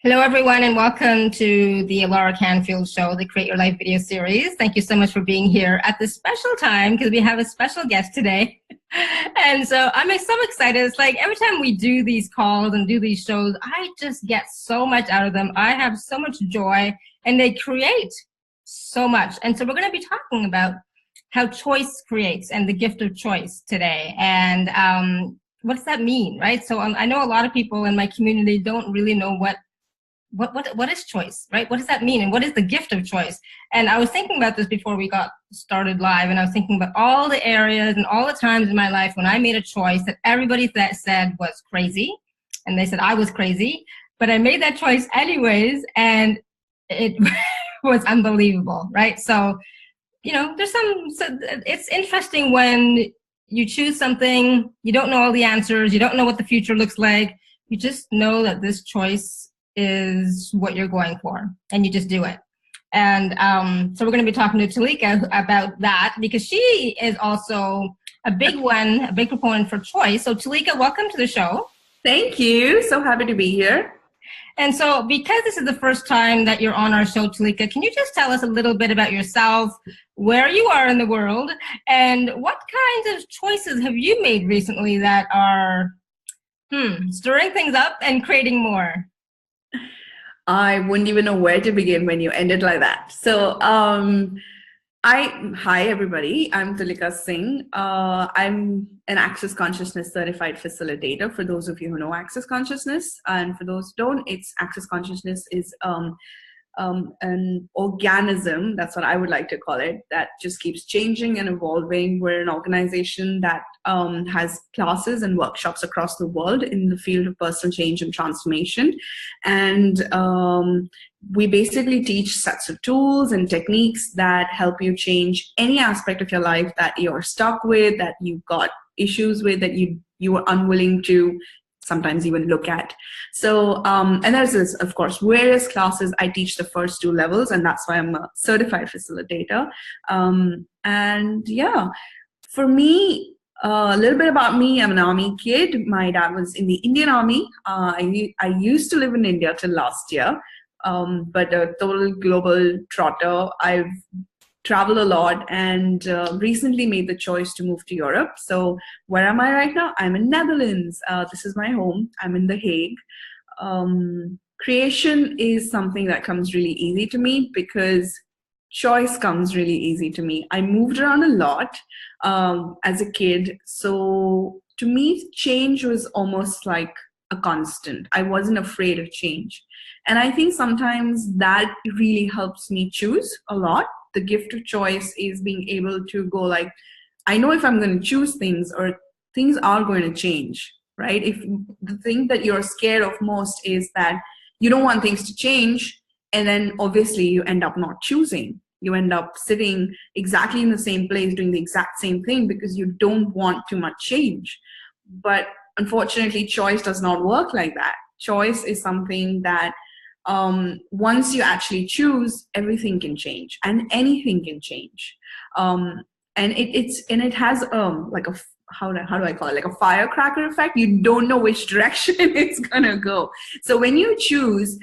Hello, everyone, and welcome to the Laura Canfield Show, the Create Your Life video series. Thank you so much for being here at this special time because we have a special guest today. And so I'm so excited. It's like every time we do these calls and do these shows, I just get so much out of them. I have so much joy and they create so much. And so we're going to be talking about how choice creates and the gift of choice today. And what does that mean, right? So I know a lot of people in my community don't really know what is choice, right? What does that mean? And what is the gift of choice? And I was thinking about this before we got started live, and I was thinking about all the areas and all the times in my life when I made a choice that everybody that said was crazy, and they said I was crazy, but I made that choice anyways, and it was unbelievable, right? So, you know, it's interesting when you choose something, you don't know all the answers, you don't know what the future looks like, you just know that this choice is what you're going for, and you just do it. And so we're going to be talking to Tulika about that because she is also a big proponent for choice. So Tulika, welcome to the show. Thank you. So happy to be here. And so because this is the first time that you're on our show, Tulika, can you just tell us a little bit about yourself, where you are in the world, and what kinds of choices have you made recently that are stirring things up and creating more? I wouldn't even know where to begin when you ended like that. So, hi everybody. I'm Tulika Singh. I'm an Access Consciousness certified facilitator. For those of you who know Access Consciousness, and for those who don't, it's Access Consciousness is an organism, that's what I would like to call it, that just keeps changing and evolving. We're an organization that has classes and workshops across the world in the field of personal change and transformation. And we basically teach sets of tools and techniques that help you change any aspect of your life that you're stuck with, that you've got issues with, that you are unwilling to sometimes even look at. So, and there's this, of course, various classes. I teach the first two levels, and that's why I'm a certified facilitator. And yeah, for me, a little bit about me, I'm an army kid. My dad was in the Indian Army. I used to live in India till last year, but a total global trotter. I've travel a lot and recently made the choice to move to Europe. So where am I right now? I'm in Netherlands. This is my home. I'm in The Hague. Creation is something that comes really easy to me because choice comes really easy to me. I moved around a lot as a kid. So to me, change was almost like a constant. I wasn't afraid of change. And I think sometimes that really helps me choose a lot. The gift of choice is being able to go like, I know if I'm going to choose things or things are going to change, right? If the thing that you're scared of most is that you don't want things to change, and then obviously you end up not choosing. You end up sitting exactly in the same place doing the exact same thing because you don't want too much change. But unfortunately, choice does not work like that. Choice is something that once you actually choose, everything can change and anything can change. And it has like a, how do I call it? Like a firecracker effect. You don't know which direction it's gonna go. So when you choose,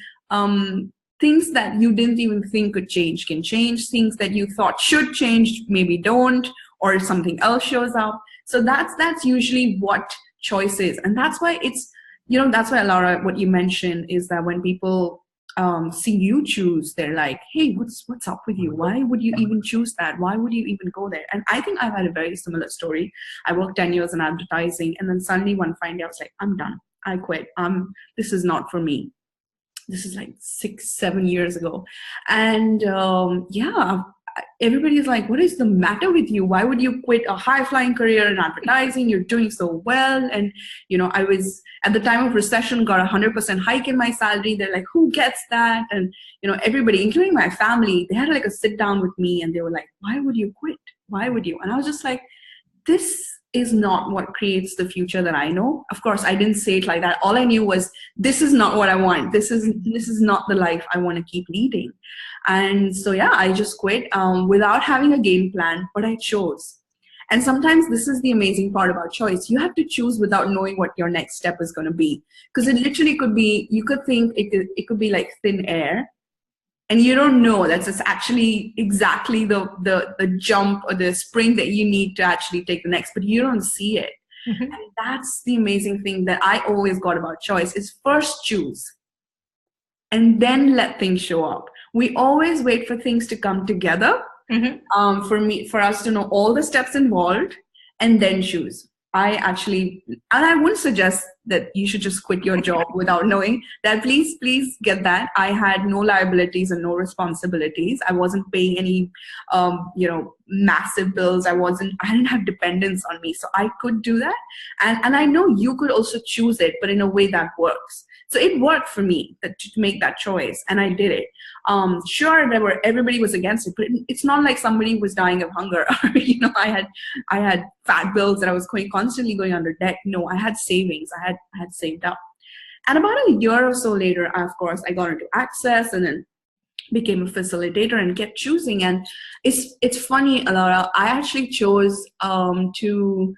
things that you didn't even think could change can change. Things that you thought should change maybe don't, or something else shows up. So that's usually what choice is. And that's why it's, you know, that's why, Laura, what you mentioned is that when people see you choose, they're like, hey, what's up with you? Why would you even choose that? Why would you even go there? And I think I've had a very similar story. I worked 10 years in advertising, and then suddenly one fine day I was like, I'm done. I quit. This is not for me. This is like 6-7 years ago. And yeah, everybody's like, what is the matter with you? Why would you quit a high-flying career in advertising? You're doing so well. And, you know, I was, at the time of recession, got 100% hike in my salary. They're like, who gets that? And, you know, everybody, including my family, they had like a sit down with me and they were like, why would you quit? Why would you? And I was just like, this is not what creates the future that I know. Of course, I didn't say it like that. All I knew was, this is not what I want. This is not the life I want to keep leading. And so, yeah, I just quit without having a game plan, but I chose. And sometimes this is the amazing part about choice. You have to choose without knowing what your next step is going to be. Because it literally could be, you could think it could be like thin air. And you don't know that's it's actually exactly the jump or the sprint that you need to actually take the next, but you don't see it. Mm-hmm. And that's the amazing thing that I always got about choice is first choose and then let things show up. We always wait for things to come together. Mm-hmm. For us to know all the steps involved and then choose. And I wouldn't suggest that you should just quit your job without knowing that. Please get that. I had no liabilities and no responsibilities. I wasn't paying any, massive bills. I didn't have dependents on me. So I could do that. And I know you could also choose it, but in a way that works. So it worked for me to make that choice, and I did it. Sure, everybody was against it, but it's not like somebody was dying of hunger. I had fat bills that I was constantly going under debt. No, I had savings. I had saved up. And about a year or so later, of course, I got into Access and then became a facilitator and kept choosing. And it's funny, Alara, I actually chose to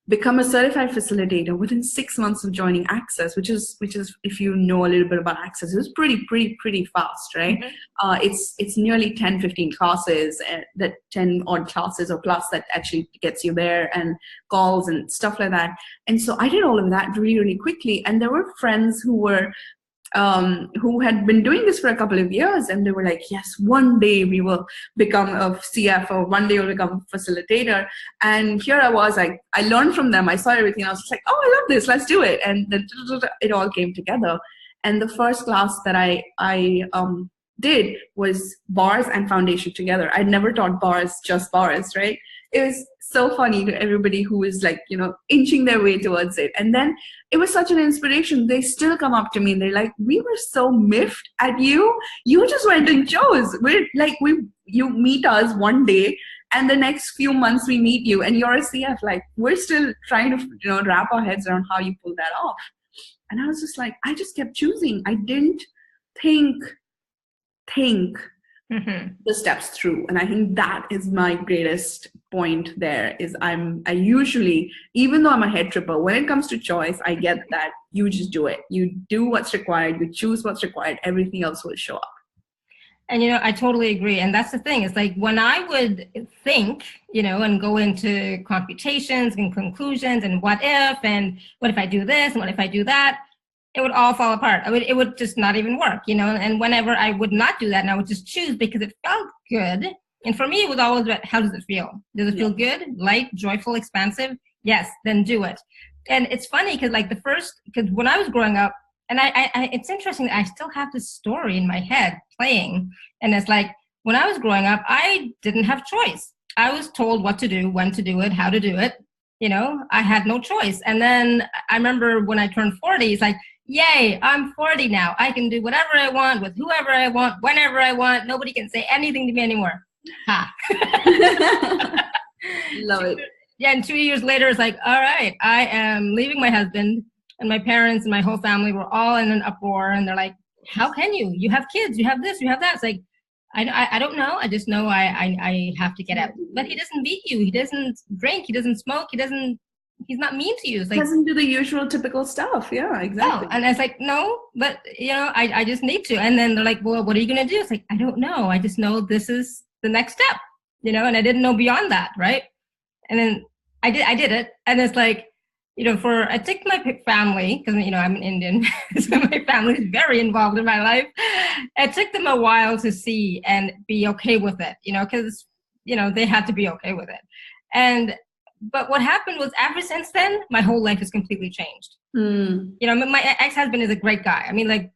become a certified facilitator within 6 months of joining Access, which is if you know a little bit about Access, it was pretty fast, right? Mm-hmm. It's nearly 10, 15 classes, that 10 odd classes or plus that actually gets you there, and calls and stuff like that. And so I did all of that really, really quickly. And there were friends who had been doing this for a couple of years, and they were like, yes, one day we will become a CF, or one day we'll become a facilitator. And here I was, I learned from them. I saw everything. I was just like, oh, I love this. Let's do it. And then it all came together. And the first class that I did was bars and foundation together. I'd never taught bars, just bars, right? It was so funny to everybody who was like, inching their way towards it. And then it was such an inspiration. They still come up to me and they're like, we were so miffed at you. You just went and chose. You meet us one day, and the next few months we meet you and you're a CF. Like, we're still trying to wrap our heads around how you pull that off. And I was just like, I just kept choosing. I didn't think Mm-hmm. the steps through. And I think that is my greatest point there is I usually, even though I'm a head tripper, when it comes to choice, I get that you just do it. You do what's required. You choose what's required. Everything else will show up. And, I totally agree. And that's the thing. It's like when I would think, and go into computations and conclusions and what if I do this and what if I do that, it would all fall apart. It would just not even work, and whenever I would not do that, and I would just choose because it felt good. And for me, it was always about, how does it feel? Does it feel good, light, joyful, expansive? Yes, then do it. And it's funny because because when I was growing up, and I it's interesting that I still have this story in my head playing. And it's like, when I was growing up, I didn't have choice. I was told what to do, when to do it, how to do it. I had no choice. And then I remember when I turned 40, it's like, yay, I'm 40 now. I can do whatever I want with whoever I want, whenever I want. Nobody can say anything to me anymore. Ha. Love it. Yeah, and 2 years later, it's like, all right, I am leaving my husband, and my parents and my whole family were all in an uproar. And they're like, how can you? You have kids, you have this, you have that. It's like, I don't know. I just know I have to get out. But he doesn't beat you. He doesn't drink. He doesn't smoke. He's not mean to you. It's like, doesn't do the usual typical stuff. Yeah, exactly. No. And it's like, no, but I just need to. And then they're like, well, what are you going to do? It's like, I don't know. I just know this is the next step, and I didn't know beyond that. Right. And then I did it. And it's like, I took my family, because, I'm an Indian, so my family is very involved in my life. It took them a while to see and be okay with it, because, they had to be okay with it. But what happened was, ever since then, my whole life has completely changed. My ex-husband is a great guy. I mean, like,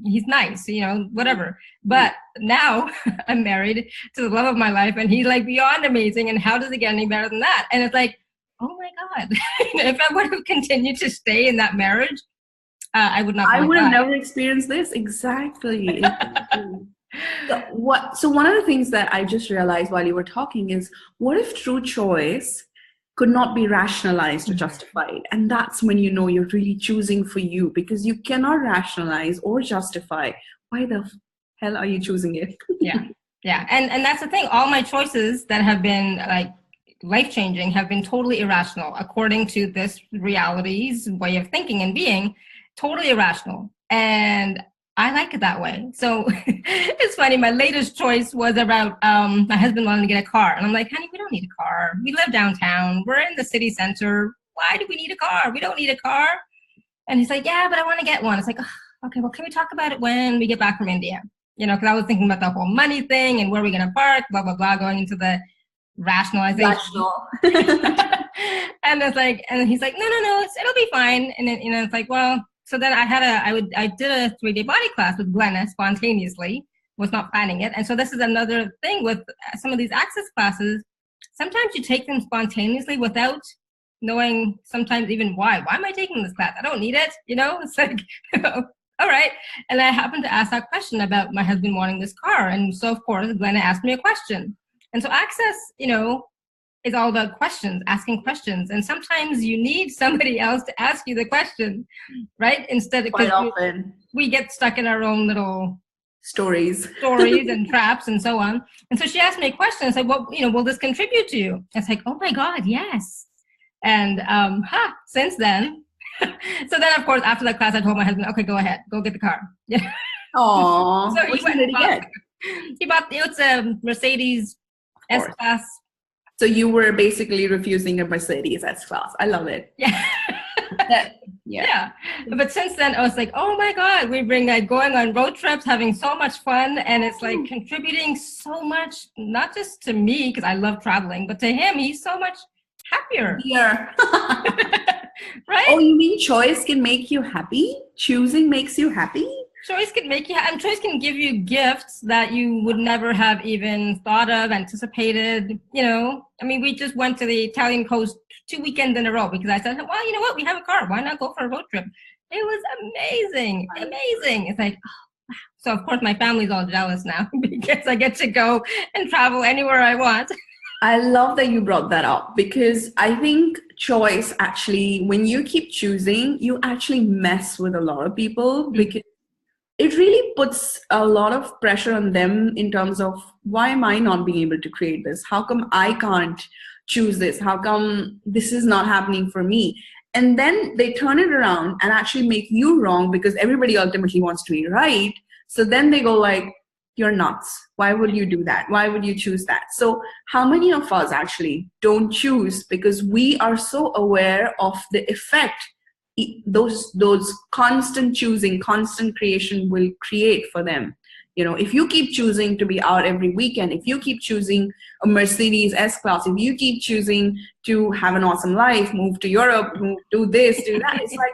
he's nice, whatever. But now I'm married to the love of my life, and he's like beyond amazing. And how does it get any better than that? And it's like, oh my God, if I would have continued to stay in that marriage, I would not. I would have never experienced this. Exactly. So one of the things that I just realized while you were talking is, what if true choice could not be rationalized or justified? And that's when you're really choosing for you, because you cannot rationalize or justify. Why the hell are you choosing it? Yeah. And that's the thing. All my choices that have been like life-changing have been totally irrational according to this reality's way of thinking and being, totally irrational. And I like it that way. So it's funny, my latest choice was about my husband wanting to get a car. And I'm like, honey, we don't need a car. We live downtown. We're in the city center. Why do we need a car? We don't need a car. And he's like, yeah, but I want to get one. It's like, oh, okay, well, can we talk about it when we get back from India? You know, because I was thinking about the whole money thing and where are we going to park, blah, blah, blah, going into the rationalization. Rational. And it's like, and he's like, no, it'll be fine. And then, you know, it's like, well, so then I did a 3-day body class with Glenna spontaneously, was not planning it. And so this is another thing with some of these access classes. Sometimes you take them spontaneously without knowing sometimes even why. Why am I taking this class? I don't need it. You know, it's like, all right. And I happened to ask that question about my husband wanting this car. And so, of course, Glenna asked me a question. And so access, you know, is all about questions, asking questions. And sometimes you need somebody else to ask you the question, right? Instead, Quite often we get stuck in our own little stories and traps and so on. And so she asked me a question. I said, well, you know, will this contribute to you? It's like, oh my God, yes. And since then, so then of course after that class I told my husband, okay, go ahead, go get the car. Yeah. Aww. So Which one did he get? He bought, it's a Mercedes S-Class. So you were basically refusing a Mercedes S-Class. I love it. Yeah. Yeah. But since then I was like, oh my God, we've been like going on road trips, having so much fun, and it's like contributing so much, not just to me because I love traveling, but to him, he's so much happier. Yeah. Right? Oh, you mean choice can make you happy? Choosing makes you happy? Choice can make you, and choice can give you gifts that you would never have even thought of, anticipated. You know, I mean, we just went to the Italian coast 2 weekends in a row because I said, well, you know what? We have a car. Why not go for a road trip? It was amazing. It's like, oh, wow. So of course my family's all jealous now because I get to go and travel anywhere I want. I love that you brought that up because I think choice actually, when you keep choosing, you actually mess with a lot of people because it really puts a lot of pressure on them in terms of why am I not being able to create this? How come I can't choose this? How come this is not happening for me? And then they turn it around and actually make you wrong because everybody ultimately wants to be right. So then they go like, you're nuts. Why would you do that? Why would you choose that? So how many of us actually don't choose because we are so aware of the effect those constant choosing, constant creation will create for them. You know, if you keep choosing to be out every weekend, if you keep choosing a Mercedes S-Class, if you keep choosing to have an awesome life, move to Europe, do this, do that, it's like,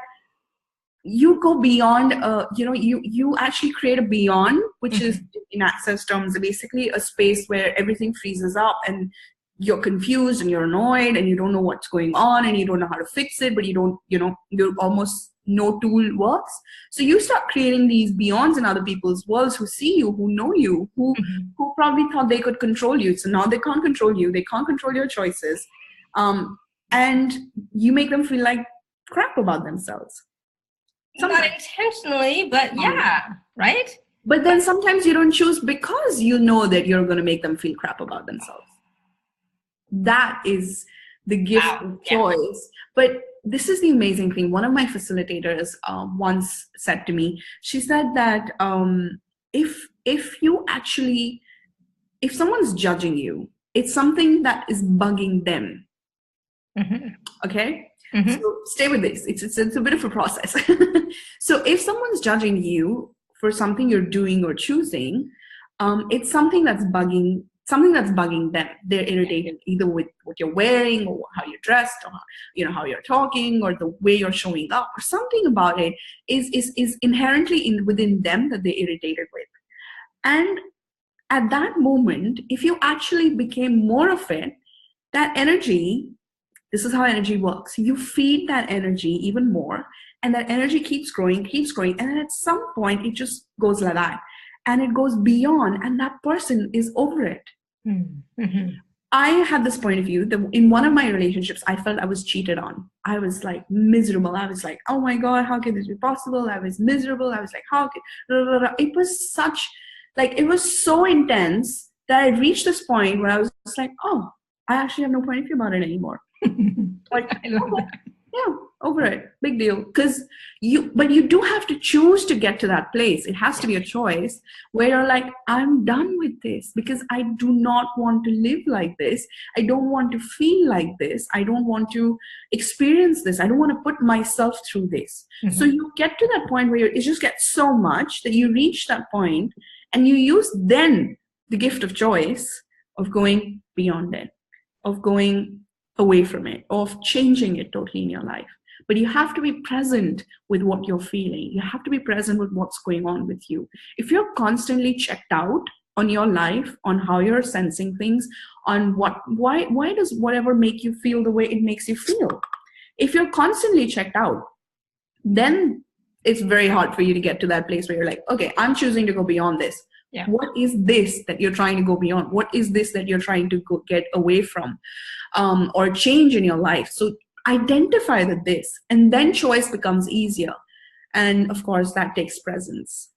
you go beyond, you actually create a beyond, which is in access terms, basically a space where everything freezes up and you're confused and you're annoyed and you don't know what's going on and you don't know how to fix it, but you don't, you're almost no tool works. So you start creating these beyonds in other people's worlds who see you, who know you, who probably thought they could control you. So now they can't control you. They can't control your choices. And you make them feel like crap about themselves. Sometimes. Not intentionally, but yeah, right? But then sometimes you don't choose because you know that you're going to make them feel crap about themselves. That is the gift of choice. Yeah. But this is the amazing thing. One of my facilitators once said to me, she said that if someone's judging you, it's something that is bugging them. Okay? So stay with this. It's a bit of a process. So if someone's judging you for something you're doing or choosing, it's something that's bugging them. They're irritated either with what you're wearing or how you're dressed or how you're talking or the way you're showing up or something about it is inherently within them that they're irritated with. And at that moment, if you actually became more of it, that energy, this is how energy works. You feed that energy even more, and that energy keeps growing, and then at some point it just goes like that. And it goes beyond, and that person is over it. I had this point of view that in one of my relationships, I felt I was cheated on. I was like miserable. I was like, oh my God, how can this be possible? I was miserable. I was like, how can, it was such, it was so intense that I reached this point where I was like, oh, I actually have no point of view about it anymore. Like, I love okay, that. yeah, over it. Big deal. But you do have to choose to get to that place. It has to be a choice where you're like, I'm done with this because I do not want to live like this. I don't want to feel like this. I don't want to experience this. I don't want to put myself through this. Mm-hmm. So you get to that point where it just gets so much that you reach that point and you use then the gift of choice of going beyond it, of going away from it, of changing it totally in your life. But you have to be present with what you're feeling. You have to be present with what's going on with you. If you're constantly checked out on your life, on how you're sensing things, on why does whatever make you feel the way it makes you feel? If you're constantly checked out, then it's very hard for you to get to that place where you're like, okay, I'm choosing to go beyond this. Yeah. What is this that you're trying to go beyond? What is this that you're trying to get away from or change in your life? So identify this, and then choice becomes easier. And of course, that takes presence.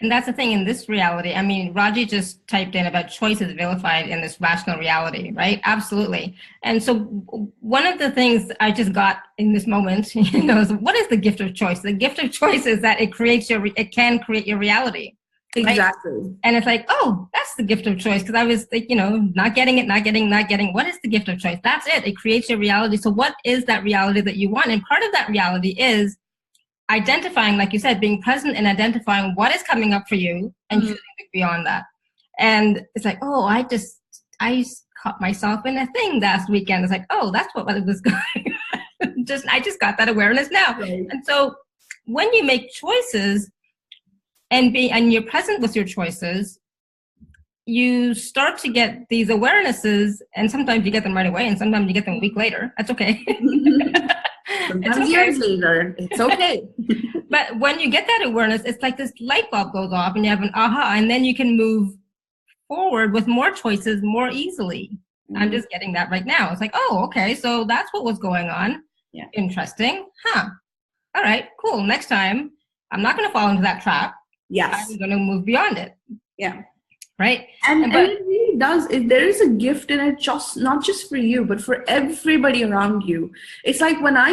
And that's the thing in this reality. I mean, Raji just typed in about choices vilified in this rational reality, right? Absolutely. And so one of the things I just got in this moment, is what is the gift of choice? The gift of choice is that it can create your reality. Right? Exactly. And it's like, oh, that's the gift of choice. Because I was like, not getting. What is the gift of choice? That's it. It creates your reality. So what is that reality that you want? And part of that reality is identifying, like you said, being present and identifying what is coming up for you and choosing beyond that. And it's like, oh, I caught myself in a thing last weekend. It's like, oh, that's what it was going. I just got that awareness now. Right. And so when you make choices, and you're present with your choices, you start to get these awarenesses, and sometimes you get them right away, and sometimes you get them a week later. That's okay. Sometimes years later, it's okay. But when you get that awareness, it's like this light bulb goes off, and you have an aha, and then you can move forward with more choices more easily. Mm-hmm. I'm just getting that right now. It's like, oh, okay, so that's what was going on. Yeah. Interesting. Huh. All right, cool. Next time, I'm not going to fall into that trap. Yes. I'm going to move beyond it. Yeah. Right. And it really does. There is a gift in it, not just for you, but for everybody around you. It's like when I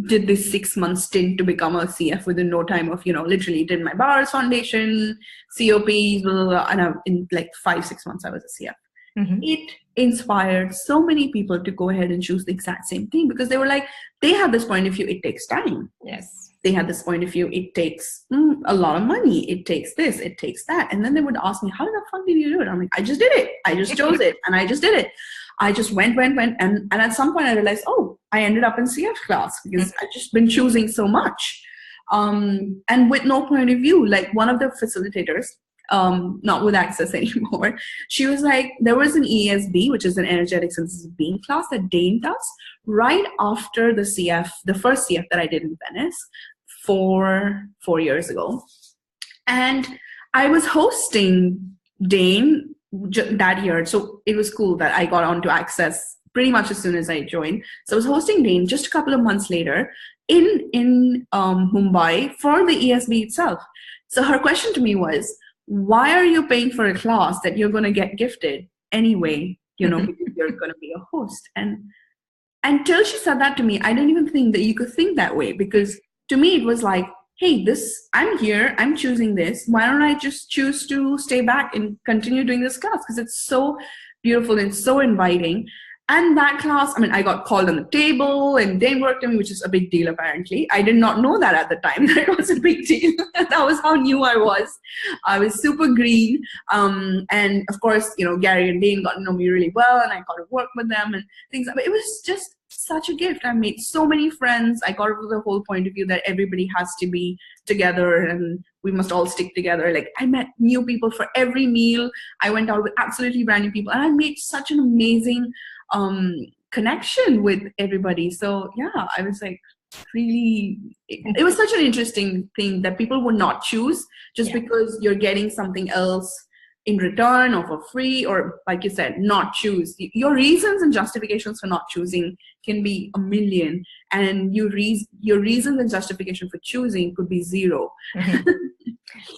did this 6-month stint to become a CF within no time of, literally did my bars foundation, COPs, blah, blah, blah, and in like 5-6 months, I was a CF. Mm-hmm. It inspired so many people to go ahead and choose the exact same thing because they were like, they had this point of view, it takes time. Yes. They had this point of view, it takes a lot of money, it takes this, it takes that. And then they would ask me, how the fuck did you do it? I'm like, I just did it. I just chose it. And I just did it. I just went. And at some point I realized, oh, I ended up in CF class because I've just been choosing so much. And with no point of view, like one of the facilitators, not with Access anymore, she was like, there was an ESB, which is an energetic synthesis of being class that Dane does right after the first CF that I did in Venice 4 years ago. And I was hosting Dane that year. So it was cool that I got onto Access pretty much as soon as I joined. So I was hosting Dane just a couple of months later in Mumbai for the ESB itself. So her question to me was, why are you paying for a class that you're going to get gifted anyway, because you're going to be a host? And until she said that to me, I didn't even think that you could think that way, because to me it was like, hey, I'm here, I'm choosing this. Why don't I just choose to stay back and continue doing this class? Because it's so beautiful and so inviting. And that class, I got called on the table and they worked on me, which is a big deal apparently. I did not know that at the time. That was a big deal. That was how new I was. I was super green. And of course, Gary and Dane got to know me really well and I got to work with them and things. But it was just such a gift. I made so many friends. I got over the whole point of view that everybody has to be together and we must all stick together. Like I met new people for every meal. I went out with absolutely brand new people and I made such an amazing connection with everybody. So yeah, I was like, really, it was such an interesting thing that people would not choose just because you're getting something else in return or for free, or like you said, not choose. Your reasons and justifications for not choosing can be a million, and your reasons and justification for choosing could be zero.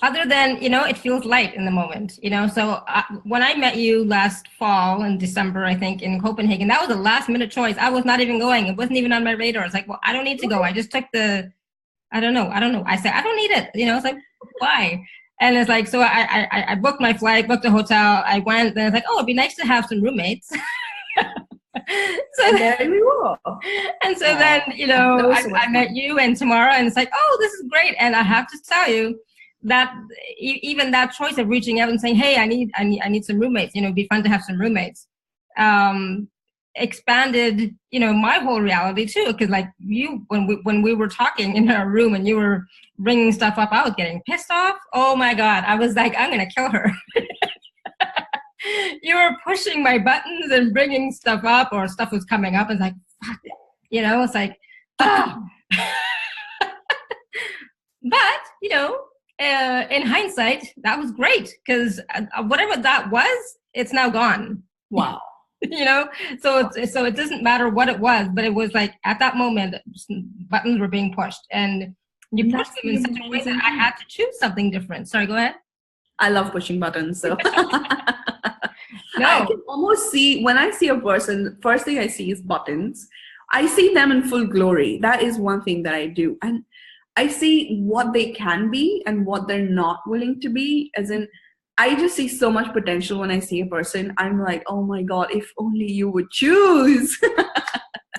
Other than, it feels light in the moment, So when I met you last fall in December, I think in Copenhagen, that was a last minute choice. I was not even going. It wasn't even on my radar. It's like, well, I don't need to go. I just took I don't know. I said, I don't need it. It's like, why? And it's like, so I booked my flight, booked a hotel. I went, then it's like, oh, it'd be nice to have some roommates. And there we were. And so then, I met you and tomorrow, and it's like, oh, this is great. And I have to tell you that even that choice of reaching out and saying, hey, I need some roommates, it'd be fun to have some roommates, expanded, my whole reality too. Because like when we were talking in our room and you were bringing stuff up, I was getting pissed off. Oh my God. I was like, I'm going to kill her. You were pushing my buttons and bringing stuff up, or stuff was coming up, and it's like, fuck, it's like, ah. But, in hindsight, that was great, because whatever that was, it's now gone. Wow. So it doesn't matter what it was, but it was like at that moment, buttons were being pushed, and you pushed them in such a way that I had to choose something different. Sorry, go ahead. I love pushing buttons, so. No. I can almost see, when I see a person, first thing I see is buttons. I see them in full glory. That is one thing that I do. And I see what they can be and what they're not willing to be. As in, I just see so much potential when I see a person. I'm like, oh my God, if only you would choose.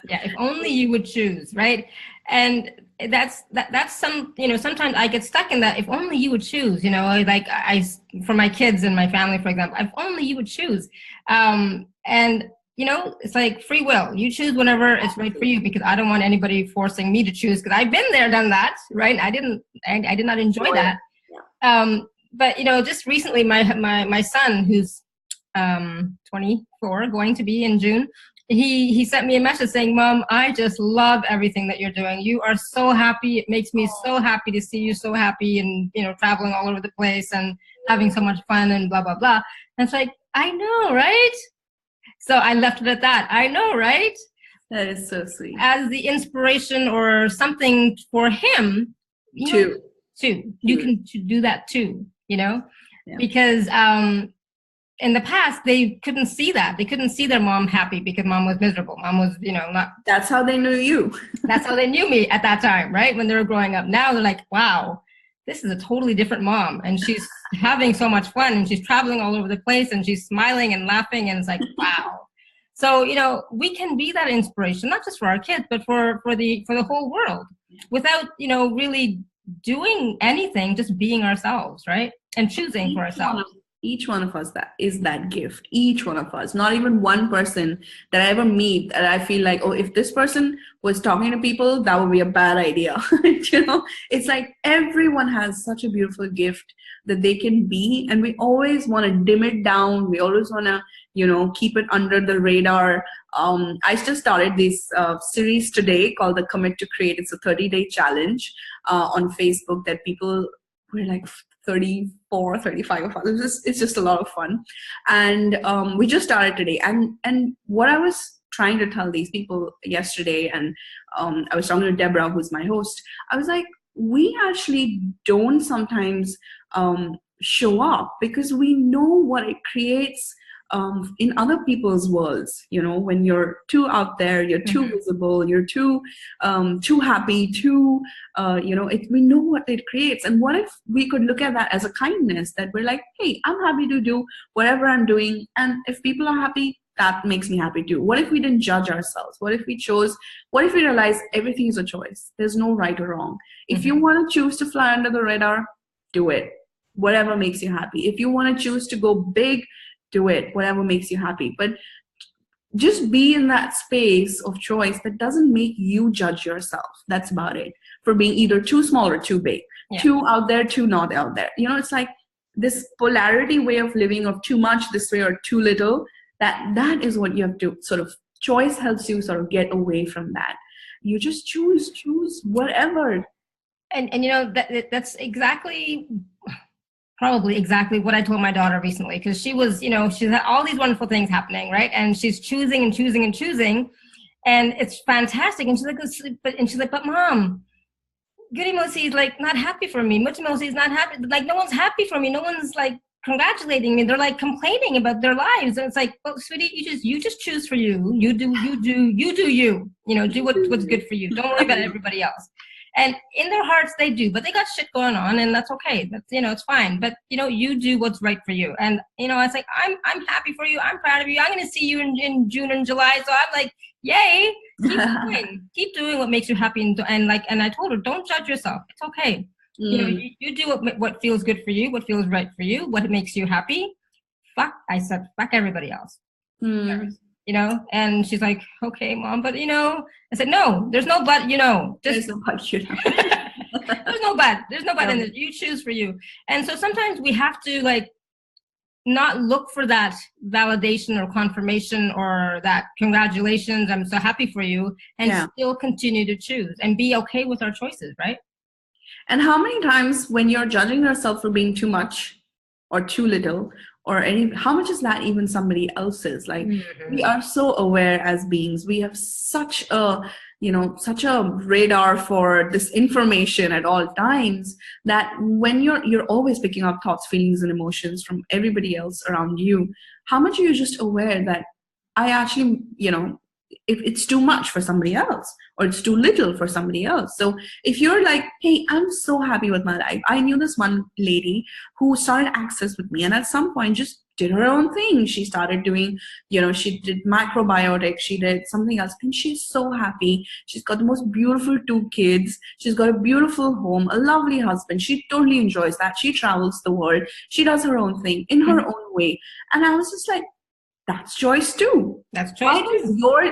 Yeah, if only you would choose, right? And that's some, sometimes I get stuck in that, if only you would choose, like for my kids and my family, for example, if only you would choose. And, it's like free will. You choose whenever it's right for you, because I don't want anybody forcing me to choose, because I've been there, done that, right? I did not enjoy that. But, just recently, my son, who's 24, going to be in June, he sent me a message saying, Mom, I just love everything that you're doing. You are so happy. It makes me so happy to see you so happy, and, traveling all over the place and having so much fun and blah, blah, blah. And it's like, I know, right? So I left it at that. I know, right? That is so sweet. As the inspiration or something for him, you can do that too, Yeah. Because in the past, they couldn't see that. They couldn't see their mom happy because mom was miserable. Mom was, not. That's how they knew you. That's how they knew me at that time, right? When they were growing up. Now they're like, wow, this is a totally different mom. And she's having so much fun, and she's traveling all over the place, and she's smiling and laughing. And it's like, wow. So, we can be that inspiration, not just for our kids, but for the whole world, without, really doing anything, just being ourselves, right? And choosing for ourselves. Each one of us that is that gift. Each one of us. Not even one person that I ever meet that I feel like, oh, if this person was talking to people, that would be a bad idea. It's like everyone has such a beautiful gift that they can be, and we always want to dim it down. We always want to, keep it under the radar. I just started this series today called the Commit to Create. It's a 30-day challenge on Facebook that people were like 34, 35 of us. It's just a lot of fun. And we just started today. And what I was trying to tell these people yesterday, and I was talking to Deborah, who's my host, I was like, we actually don't sometimes show up because we know what it creates in other people's worlds. When you're too out there, you're too visible, you're too happy, we know what it creates. And what if we could look at that as a kindness, that we're like, hey, I'm happy to do whatever I'm doing, and if people are happy, that makes me happy too. What if we didn't judge ourselves? What if we realize everything is a choice? There's no right or wrong. If you want to choose to fly under the radar, do it. Whatever makes you happy. If you want to choose to go big, do it. Whatever makes you happy. But just be in that space of choice that doesn't make you judge yourself. That's about it. For being either too small or too big, too out there, too not out there. It's like this polarity way of living of too much this way or too little. That is what you have to sort of, choice helps you sort of get away from that. You just choose whatever. And that's probably exactly what I told my daughter recently, because she was, she's had all these wonderful things happening, right? And she's choosing and choosing and choosing, and it's fantastic. And she's like, but Mom, good emoji is like not happy for me. Much emoji is not happy. Like no one's happy for me. No one's like congratulating me. They're like complaining about their lives. And it's like, well, sweetie, you just choose for you. You do you. You know, do what's good for you. Don't worry about everybody else. And in their hearts, they do, but they got shit going on, and that's okay. That's, you know, it's fine. But you know, you do what's right for you. And you know, it's like I'm happy for you. I'm proud of you. I'm going to see you in June and July. So I'm like, yay! Keep doing what makes you happy. And I told her, don't judge yourself. It's okay. You know, you do what feels good for you, what feels right for you, what makes you happy. I said, fuck everybody else. You know, and she's like, okay, Mom, but you know, I said, no, there's no but, you know, just there's no but, you know. there's no but in it. You choose for you. And so sometimes we have to like not look for that validation or confirmation or that congratulations, I'm so happy for you, and still continue to choose and be okay with our choices, right? And how many times when you're judging yourself for being too much or too little, or how much is that even somebody else's? Like, we are so aware as beings. We have such a radar for this information at all times, that when you're always picking up thoughts, feelings, and emotions from everybody else around you, how much are you just aware that I actually, you know, if it's too much for somebody else or it's too little for somebody else. So if you're like, hey, I'm so happy with my life. I knew this one lady who started Access with me, and at some point just did her own thing. She started doing, you know, she did macrobiotics, she did something else, and she's so happy. She's got the most beautiful 2 kids. She's got a beautiful home, a lovely husband. She totally enjoys that. She travels the world. She does her own thing in her own way. And I was just like, that's choice too. That's choice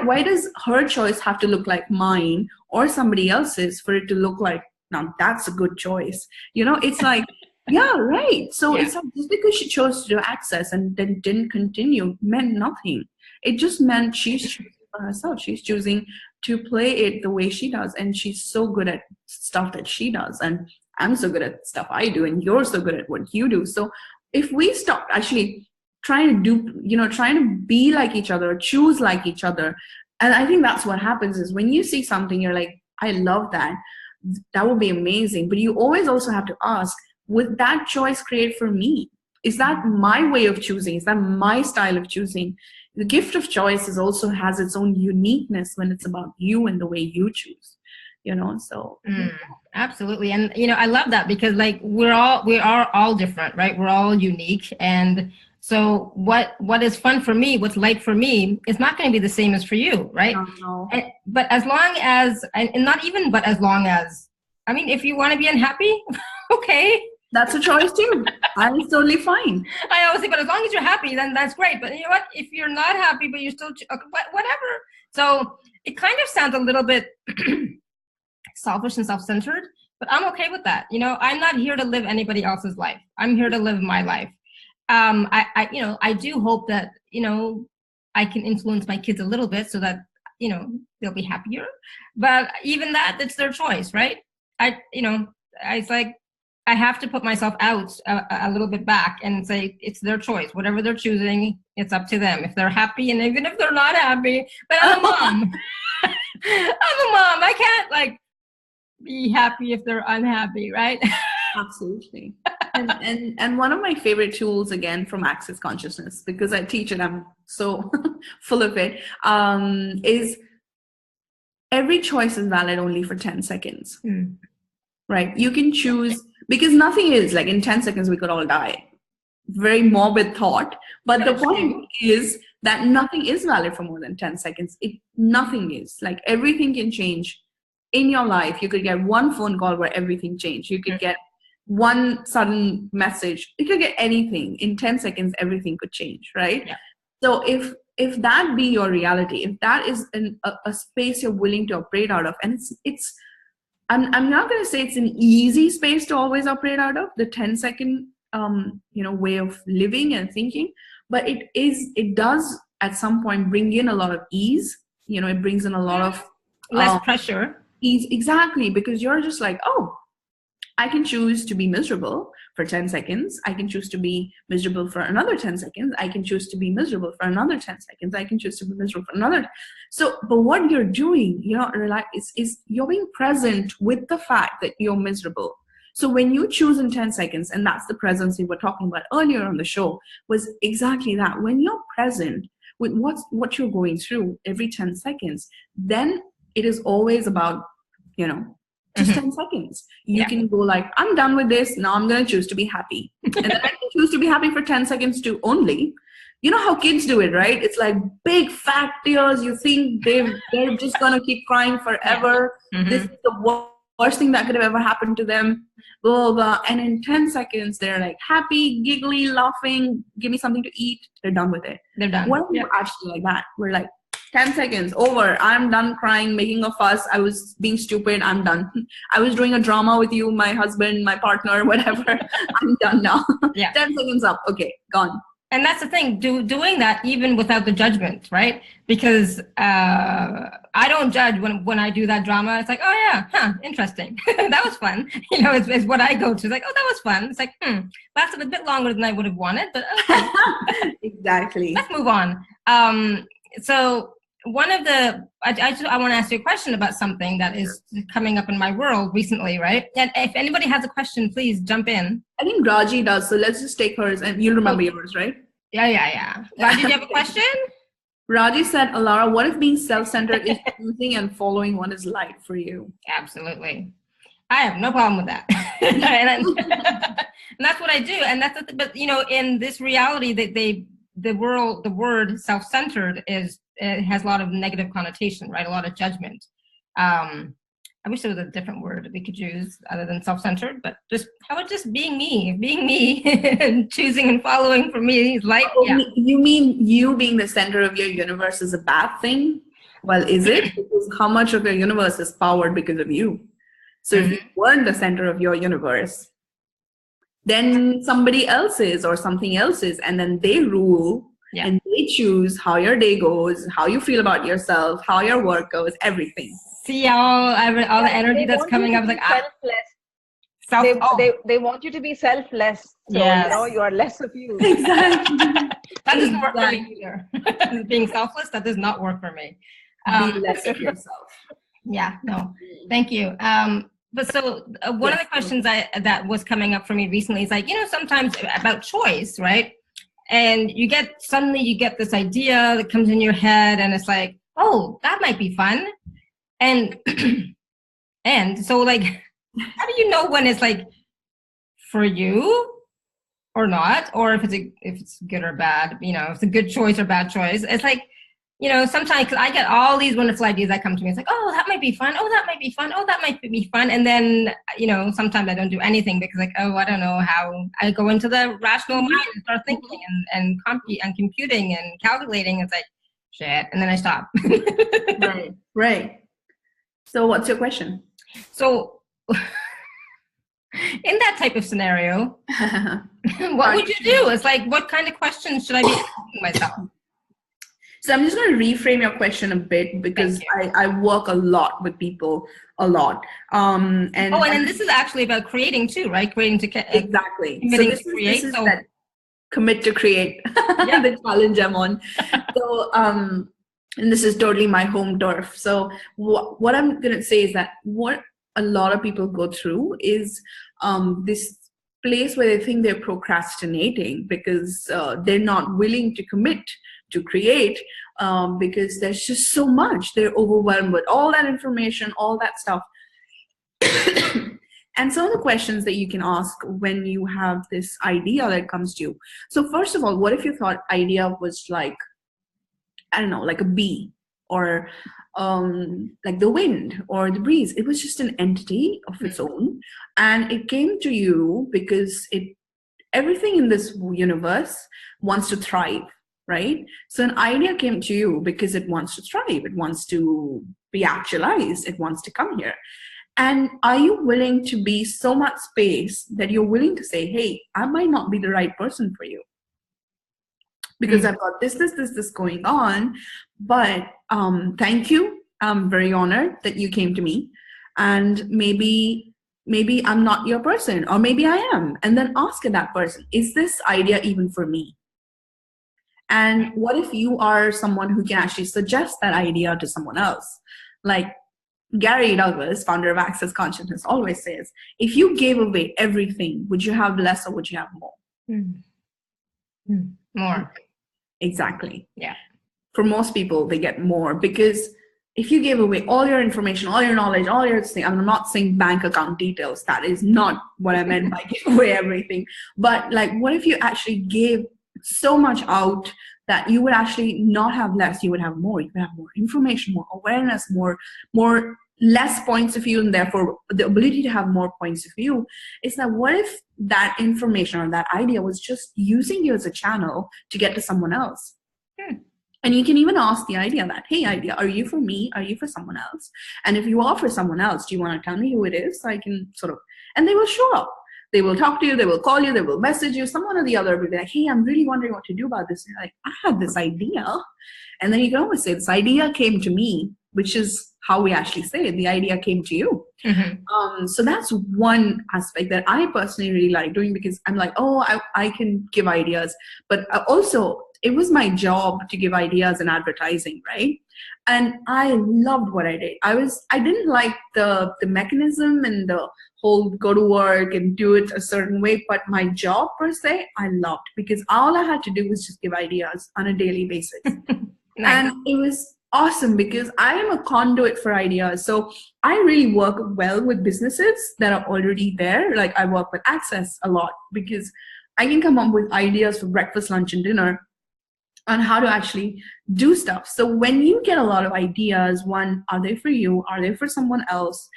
why does her choice have to look like mine or somebody else's for it to look like, now that's a good choice? You know, it's like, yeah, right. So it's like, just because she chose to do Access and then didn't continue meant nothing. It just meant she's choosing for herself. She's choosing to play it the way she does. And she's so good at stuff that she does. And I'm so good at stuff I do. And you're so good at what you do. So if we stop actually trying to be like each other, choose like each other. And I think that's what happens is when you see something, you're like, I love that. That would be amazing. But you always also have to ask, would that choice create for me? Is that my way of choosing? Is that my style of choosing? The gift of choice also has its own uniqueness when it's about you and the way you choose. You know, so absolutely. And you know, I love that, because like we are all different, right? We're all unique. And so what is fun for me, what's light for me, is not going to be the same as for you, right? No. But as long as, and not even, but as long as, I mean, if you want to be unhappy, okay. That's a choice too. I'm totally fine. I always say, but as long as you're happy, then that's great. But you know what? If you're not happy, but you're still, whatever. So it kind of sounds a little bit selfish and self-centered, but I'm okay with that. You know, I'm not here to live anybody else's life. I'm here to live my life. I do hope that, you know, I can influence my kids a little bit so that, you know, they'll be happier. But even that, it's their choice, right? It's like, I have to put myself out a little bit back and say, it's their choice. Whatever they're choosing, it's up to them. If they're happy, and even if they're not happy, but I'm a mom. I'm a mom. I can't like be happy if they're unhappy, right? Absolutely. And one of my favorite tools, again, from Access Consciousness, because I teach it, I'm so full of it, is every choice is valid only for 10 seconds. Right? You can choose, because nothing is like in 10 seconds we could all die. Very morbid thought. But the point is that nothing is valid for more than 10 seconds. Nothing is. Like, everything can change in your life. You could get one phone call where everything changed. You could get one sudden message. You could get anything. In 10 seconds, everything could change, right? Yeah. So if that be your reality, if that is a space you're willing to operate out of, and I'm not going to say it's an easy space to always operate out of, the 10-second way of living and thinking, but it does at some point bring in a lot of ease. You know, it brings in a lot of less pressure. Ease, exactly, because you're just like, oh, I can choose to be miserable for 10 seconds. I can choose to be miserable for another 10 seconds. I can choose to be miserable for another 10 seconds. I can choose to be miserable for another. So, but what you're doing, you're not is you're being present with the fact that you're miserable. So when you choose in 10 seconds, and that's the presence we were talking about earlier on the show, was exactly that. When you're present with what you're going through every 10 seconds, then it is always about, just 10 seconds. You can go like, I'm done with this. Now I'm going to choose to be happy. And then I can choose to be happy for 10 seconds too only. You know how kids do it, right? It's like big fat tears. You think they're just going to keep crying forever. This is the worst thing that could have ever happened to them. Blah, blah, blah. And in 10 seconds, they're like happy, giggly, laughing, give me something to eat. They're done with it. They're done. What if we're actually like that? We're like, 10 seconds, over. I'm done crying, making a fuss. I was being stupid. I'm done. I was doing a drama with you, my husband, my partner, whatever. I'm done now. 10 seconds up. Okay, gone. And that's the thing, doing that even without the judgment, right? Because I don't judge when I do that drama. It's like, oh yeah, interesting. That was fun. It's what I go to. It's like, oh, that was fun. It's like, lasted a bit longer than I would have wanted, but okay. Exactly. Let's move on. So one of the, I want to ask you a question about something that is coming up in my world recently, right? And if anybody has a question, please jump in. I think Raji does, so let's just take hers and you'll remember yours, right? Yeah. Raji, do you have a question? Raji said, Alara, what if being self-centered is choosing and following what is light for you? Absolutely. I have no problem with that. And that's what I do. And but in this reality that the word self-centered it has a lot of negative connotation, right? A lot of judgment. I wish there was a different word we could use other than self-centered, but how about just being me, and choosing and following for me is like, You mean you being the center of your universe is a bad thing? Well, is it? Because how much of your universe is powered because of you? So if you weren't the center of your universe, then somebody else is or something else is, and then they rule and they choose how your day goes, how you feel about yourself, how your work goes, everything. See all the energy that's coming up, like they want you to be selfless, so you are less of you. Exactly. That doesn't work for me either. Being selfless, that does not work for me. Be less of yourself. Yeah, no, thank you. But so one of the questions that was coming up for me recently is like, sometimes about choice, right? And you get this idea that comes in your head and it's like, oh, that might be fun. And and so like, how do you know when it's like for you or not, or if it's good or bad, if it's a good choice or bad choice? It's like, sometimes, cause I get all these wonderful ideas that come to me. It's like, oh, that might be fun. Oh, that might be fun. Oh, that might be fun. And then, sometimes I don't do anything because like, oh, I don't know how. I go into the rational mind and start thinking and computing and calculating. It's like, shit. And then I stop. Right. So what's your question? So in that type of scenario, what would you do? It's like, what kind of questions should I be asking myself? So I'm just going to reframe your question a bit because I work a lot with people, a lot. And then this is actually about creating too, right? Creating to exactly. So this is that commit to create, the challenge I'm on. So and this is totally my home turf. So what I'm going to say is that what a lot of people go through is this place where they think they're procrastinating because they're not willing to commit to create because there's just so much. They're overwhelmed with all that information, all that stuff. And some of the questions that you can ask when you have this idea that comes to you. So first of all, what if you thought idea was like, I don't know, like a bee or like the wind or the breeze? It was just an entity of its own. And it came to you because everything in this universe wants to thrive. Right? So an idea came to you because it wants to thrive. It wants to be actualized. It wants to come here. And are you willing to be so much space that you're willing to say, hey, I might not be the right person for you because I've got this going on, but thank you. I'm very honored that you came to me. And maybe maybe I'm not your person, or maybe I am. And then ask that person, is this idea even for me? And what if you are someone who can actually suggest that idea to someone else? Like Gary Douglas, founder of Access Consciousness, always says, if you gave away everything, would you have less or would you have more? More. Exactly. Yeah. For most people, they get more, because if you gave away all your information, all your knowledge, all your thing, I'm not saying bank account details. That is not what I meant by give away everything. But like, what if you actually gave so much out that you would actually not have less, you would have more. You would have more information, more awareness, more less points of view, and therefore the ability to have more points of view. Is that what if that information or that idea was just using you as a channel to get to someone else? And you can even ask the idea that, hey, idea, are you for me? Are you for someone else? And if you are for someone else, do you want to tell me who it is? So I can sort of, and they will show up. They will talk to you, they will call you, they will message you, someone or the other will be like, hey, I'm really wondering what to do about this. And you're like, I had this idea. And then you can always say, this idea came to me, which is how we actually say it. The idea came to you. So that's one aspect that I personally really like doing, because I'm like, oh, I can give ideas. But also, it was my job to give ideas in advertising, right? And I loved what I did. I didn't like the mechanism and the whole go to work and do it a certain way, but my job per se, I loved, because all I had to do was just give ideas on a daily basis. And it was awesome, because I am a conduit for ideas. So I really work well with businesses that are already there. Like I work with Access a lot, because I can come up with ideas for breakfast, lunch, and dinner on how to actually do stuff. So when you get a lot of ideas, one, are they for you? Are they for someone else?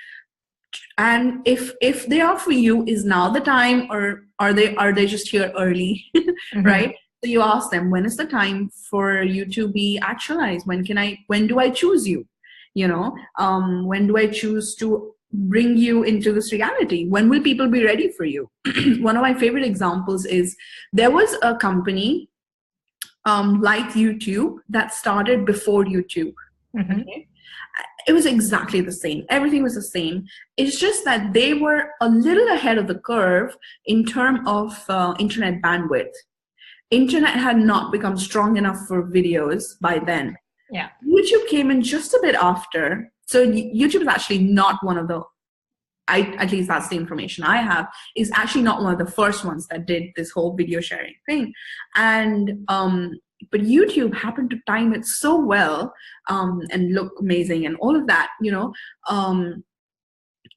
And if they are for you, is now the time, or are they just here early? Right? So you ask them, when is the time for you to be actualized? When do I choose you? When do I choose to bring you into this reality? When will people be ready for you? One of my favorite examples is, there was a company like YouTube that started before YouTube. Okay? It was exactly the same. Everything was the same. It's just that they were a little ahead of the curve in terms of internet bandwidth. Internet had not become strong enough for videos by then. Yeah. YouTube came in just a bit after. So YouTube is actually not one of the, at least that's the information I have, is actually not one of the first ones that did this whole video sharing thing. And but YouTube happened to time it so well, and look amazing and all of that,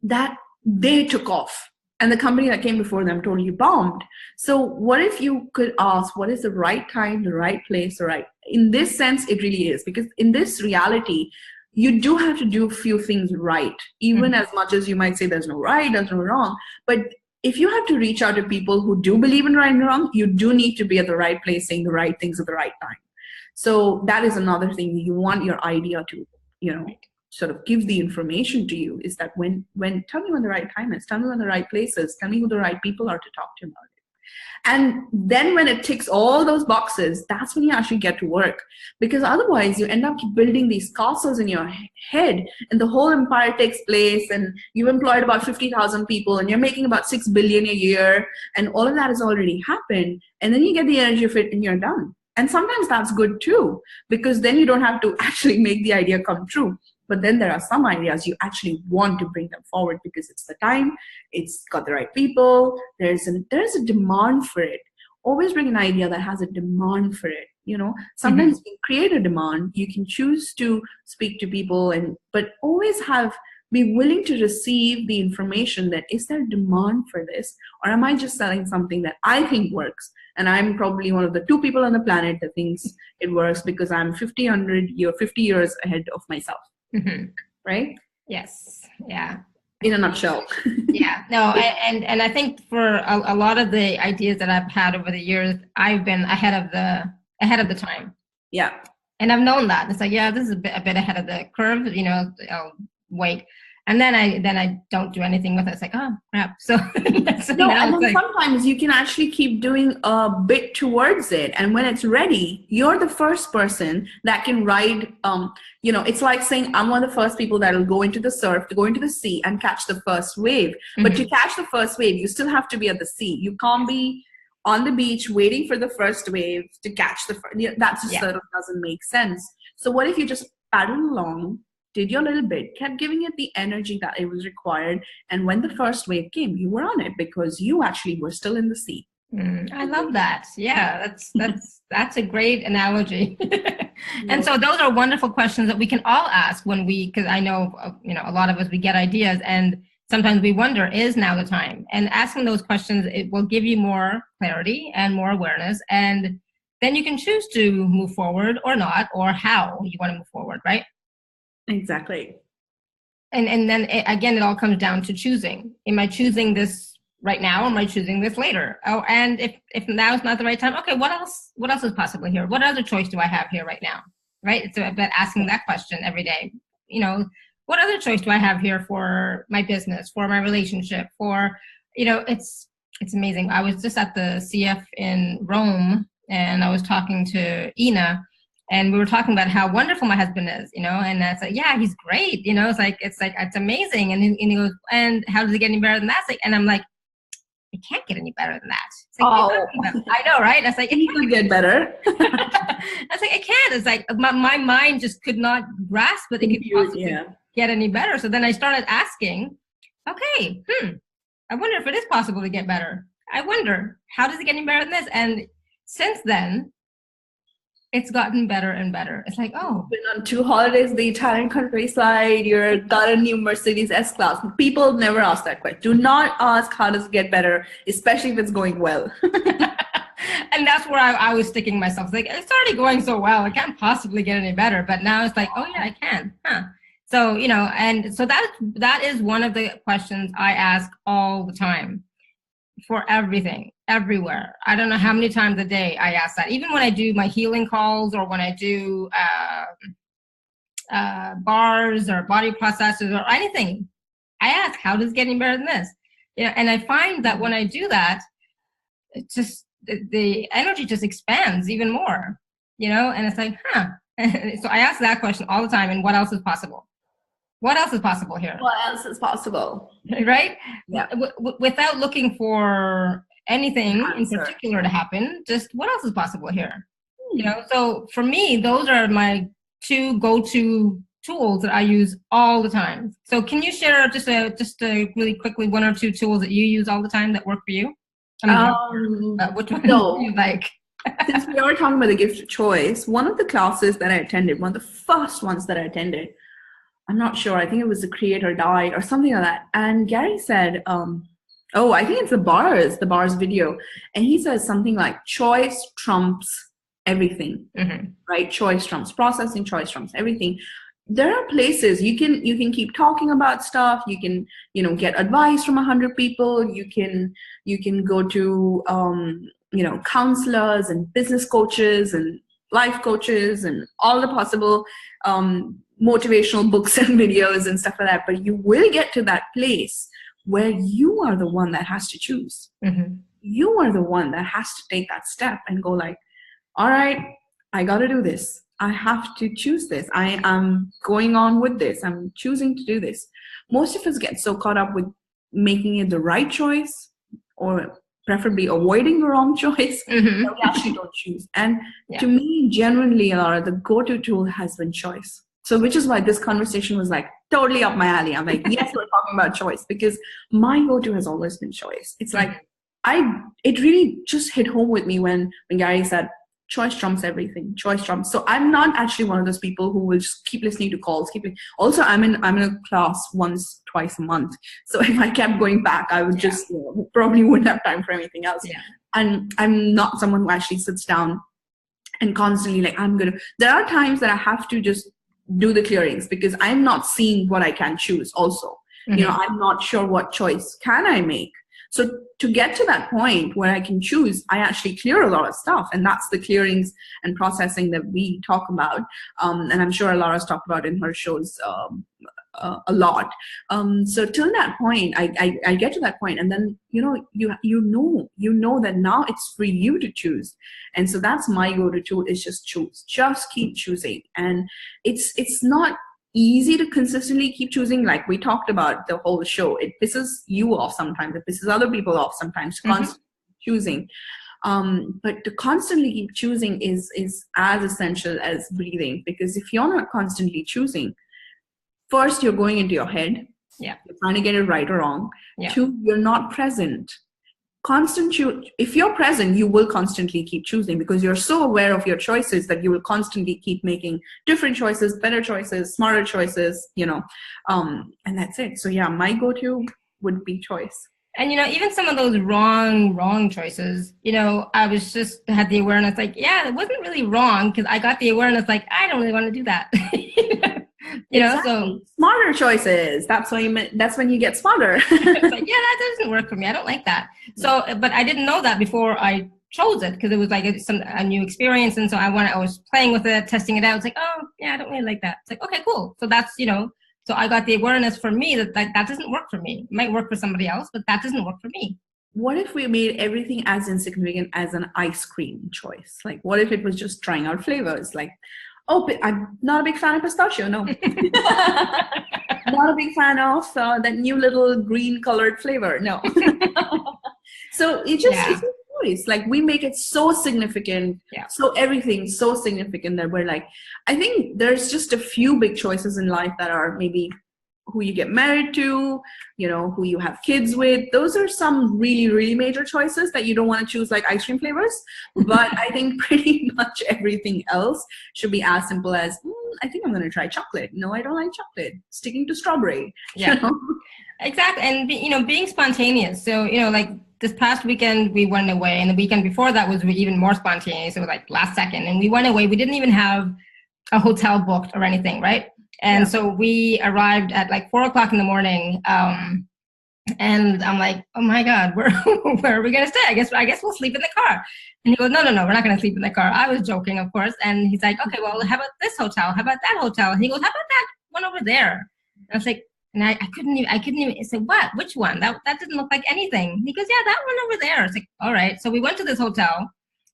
that they took off. And the company that came before them totally bombed. So what if you could ask, what is the right time, the right place, the right, in this sense, it really is. Because in this reality, you do have to do a few things right, even as much as you might say there's no right, there's no wrong. But if you have to reach out to people who do believe in right and wrong, you do need to be at the right place, saying the right things at the right time. So that is another thing you want your idea to, sort of give the information to you, is that when tell me when the right time is, tell me when the right place is, tell me who the right people are to talk to about it. And then when it ticks all those boxes, that's when you actually get to work. Because otherwise you end up building these castles in your head, and the whole empire takes place, and you've employed about 50,000 people, and you're making about 6 billion a year, and all of that has already happened. And then you get the energy of it and you're done. And sometimes that's good too, because then you don't have to actually make the idea come true. But then there are some ideas you actually want to bring them forward, because it's the time, it's got the right people, there's a demand for it. Always bring an idea that has a demand for it. Sometimes you create a demand, you can choose to speak to people, but always be willing to receive the information that, is there demand for this, or am I just selling something that I think works? And I'm probably one of the 2 people on the planet that thinks it works, because I'm 50 years ahead of myself. Right? Yes. Yeah. In a nutshell. Yeah. No. And I think for a lot of the ideas that I've had over the years, I've been ahead of the time. Yeah. And I've known that. It's like, yeah, this is a bit ahead of the curve. I'll wait. And then I don't do anything with it. It's like, oh crap. So, so No, now and it's then like, sometimes you can actually keep doing a bit towards it, and when it's ready, you're the first person that can ride. It's like saying I'm one of the first people that will go into the surf, to go into the sea, and catch the first wave. But to catch the first wave, you still have to be at the sea. You can't be on the beach waiting for the first wave to catch the first. That just sort of doesn't make sense. So what if you just paddle along, did your little bit, kept giving it the energy that it was required, and when the first wave came, you were on it because you actually were still in the sea. I love that. Yeah, that's a great analogy. And so those are wonderful questions that we can all ask because I know, a lot of us, we get ideas and sometimes we wonder, is now the time? And asking those questions, it will give you more clarity and more awareness. And then you can choose to move forward or not, or how you want to move forward, right? Exactly. And then again, it all comes down to choosing. Am I choosing this right now, or am I choosing this later? Oh, and if now is not the right time, okay, what else is possible here? What other choice do I have here right now? Right? It's about asking that question every day. What other choice do I have here for my business, for my relationship, for, it's amazing. I was just at the CF in Rome, and I was talking to Ina, and we were talking about how wonderful my husband is, and I said, yeah, he's great. It's amazing. And he goes, and how does it get any better than that? And I'm like, it can't get any better than that. It's like, I know, right? I was like, it could get better. I was like, it can't. It's like my mind just could not grasp that it could possibly get any better. So then I started asking, okay, I wonder if it is possible to get better. I wonder, how does it get any better than this? And since then, it's gotten better and better. It's like, oh, been on 2 holidays, the Italian countryside, you're got a new Mercedes S-Class. People never ask that question. Do not ask how does it get better, especially if it's going well. And that's where I was sticking myself. Like, it's already going so well. It can't possibly get any better. But now it's like, oh yeah, I can. So, and so that is one of the questions I ask all the time for everything, everywhere. I don't know how many times a day I ask that. Even when I do my healing calls, or when I do bars or body processes or anything, I ask, how does it get any better than this? And I find that when I do that, it just, the energy just expands even more, and it's like, So I ask that question all the time. And what else is possible? What else is possible here? What else is possible? Right? Yeah. Without looking for anything in particular to happen, just what else is possible here? So for me, those are my 2 go-to tools that I use all the time. So can you share just a really quickly 1 or 2 tools that you use all the time that work for you? Which one do you like? Since we are talking about the gift of choice, one of the classes that I attended, one of the first ones that I attended, I'm not sure, I think it was the Create or Die or something like that. And Gary said, I think it's the bars video. And he says something like, choice trumps everything, right? Choice trumps processing, choice trumps everything. There are places you can keep talking about stuff. You can, get advice from 100 people. You can go to, counselors and business coaches and life coaches and all the possible, motivational books and videos and stuff like that. But you will get to that place where you are the one that has to choose. You are the one that has to take that step and go like, all right, I got to do this. I have to choose this. I am going on with this. I'm choosing to do this. Most of us get so caught up with making it the right choice, or preferably avoiding the wrong choice, that we actually don't choose. And to me, genuinely, Alara, the go-to tool has been choice. So which is why this conversation was like totally up my alley. I'm like, yes, we're talking about choice, because my go-to has always been choice. It's like, it really just hit home with me when Gary said, choice trumps everything. Choice trumps. So I'm not actually one of those people who will just keep listening to calls. Also, I'm in a class once, twice a month. So if I kept going back, I would just probably wouldn't have time for anything else. Yeah. And I'm not someone who actually sits down and constantly like, there are times that I have to just do the clearings, because I'm not seeing what I can choose also. I'm not sure what choice can I make. So to get to that point where I can choose, I actually clear a lot of stuff. And that's the clearings and processing that we talk about. And I'm sure Laura's talked about in her shows a lot. So till that point, I get to that point, and then you know that now it's for you to choose. And so that's my go-to tool, is just choose. Just keep choosing. And it's not easy to consistently keep choosing, like we talked about the whole show. It pisses you off sometimes, it pisses other people off sometimes, constantly choosing. But to constantly keep choosing is as essential as breathing, because if you're not constantly choosing, first, you're going into your head. Yeah. You're trying to get it right or wrong. Yeah. 2, you're not present. If you're present, you will constantly keep choosing, because you're so aware of your choices that you will constantly keep making different choices, better choices, smarter choices, and that's it. So yeah, my go-to would be choice. And, even some of those wrong choices, I was just had the awareness, like, yeah, it wasn't really wrong, because I got the awareness, like, I don't really want to do that. Exactly. So smarter choices. That's when you get smarter. it's like, yeah, that doesn't work for me. I don't like that. So, but I didn't know that before I chose it, because it was like a new experience. And so I was playing with it, testing it out. It's like, oh yeah, I don't really like that. It's like, okay, cool. So that's, so I got the awareness for me that that doesn't work for me. It might work for somebody else, but that doesn't work for me. What if we made everything as insignificant as an ice cream choice? Like, what if it was just trying out flavors? Like, oh, I'm not a big fan of pistachio, no. Not a big fan of that new little green colored flavor, no. So it's a choice. Like, we make it so significant, so everything's so significant that we're like, I think there's just a few big choices in life that are maybe who you get married to, who you have kids with. Those are some really, really major choices that you don't want to choose, like ice cream flavors. But I think pretty much everything else should be as simple as, I think I'm going to try chocolate. No, I don't like chocolate. Sticking to strawberry. Yeah, exactly. And, being spontaneous. So, like this past weekend, we went away. And the weekend before that was even more spontaneous. It was like last second. And we went away. We didn't even have a hotel booked or anything, right? And so we arrived at like 4:00 in the morning. And I'm like, oh my God, where are we going to stay? I guess we'll sleep in the car. And he goes, no, we're not going to sleep in the car. I was joking, of course. And he's like, okay, well, how about this hotel? How about that hotel? And he goes, how about that one over there? And I was like, and I couldn't even say, what? Which one? That didn't look like anything. He goes, yeah, that one over there. It's like, all right. So we went to this hotel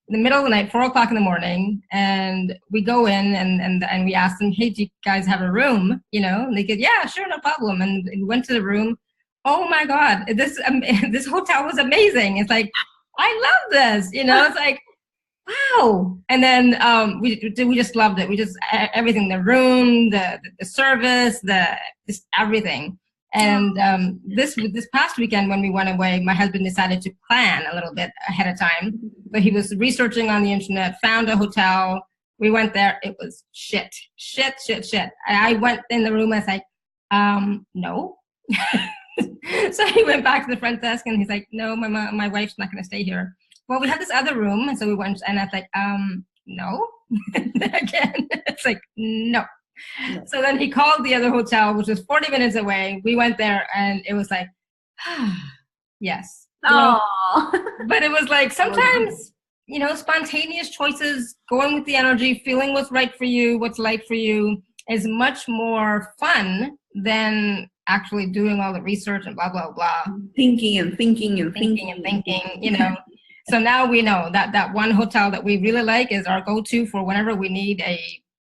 in the middle of the night, 4:00 in the morning, and we go in and we asked them, hey, do you guys have a room? And they said, yeah, sure, no problem. And we went to the room. Oh my God, this hotel was amazing. It's like, I love this. It's like, wow. And then we just loved it. We just everything, the room, the service, just everything. And this past weekend when we went away, my husband decided to plan a little bit ahead of time. But he was researching on the internet, found a hotel. We went there. It was shit. I went in the room. I was like, no. So he went back to the front desk and he's like, no, my wife's not going to stay here. Well, we have this other room. And so we went, and I was like, no. Again, it's like, no. So then he called the other hotel, which was 40 minutes away. We went there and it was like, yes. But it was like sometimes, spontaneous choices, going with the energy, feeling what's right for you, what's light for you is much more fun than actually doing all the research and blah, blah, blah. Thinking. So now we know that one hotel that we really like is our go-to for whenever we need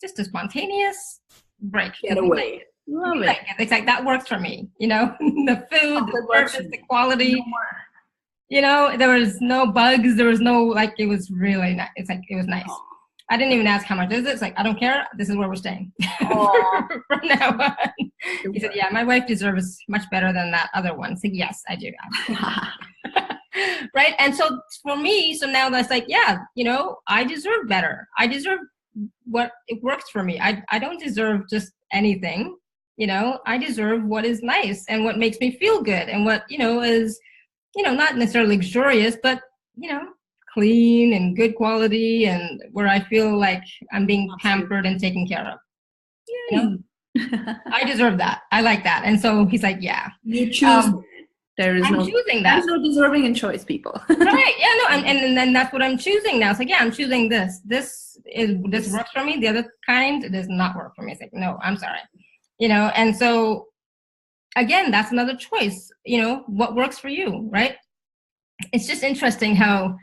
just a spontaneous break. Getaway. Love it. It's like that works for me. The food, the service, the quality. There was no bugs. There was no it was really nice. It's like it was nice. Aww. I didn't even ask how much is it. It's like, I don't care. This is where we're staying from now on. He said, yeah, my wife deserves much better than that other one. So yes, I do. Right. And so for me, so now that's like, yeah, I deserve better. I deserve what it works for me. I don't deserve just anything. I deserve what is nice and what makes me feel good and what, is, not necessarily luxurious, but, clean and good quality and where I feel like I'm being pampered and taken care of. I deserve that. I like that. And so he's like, yeah. You choose. I'm choosing that. There's no deserving in choice, people. Right. Yeah, no. And then that's what I'm choosing now. It's like, yeah, I'm choosing this. This works for me. The other kind does not work for me. It's like, no, I'm sorry. And so again, that's another choice, what works for you, right? It's just interesting how,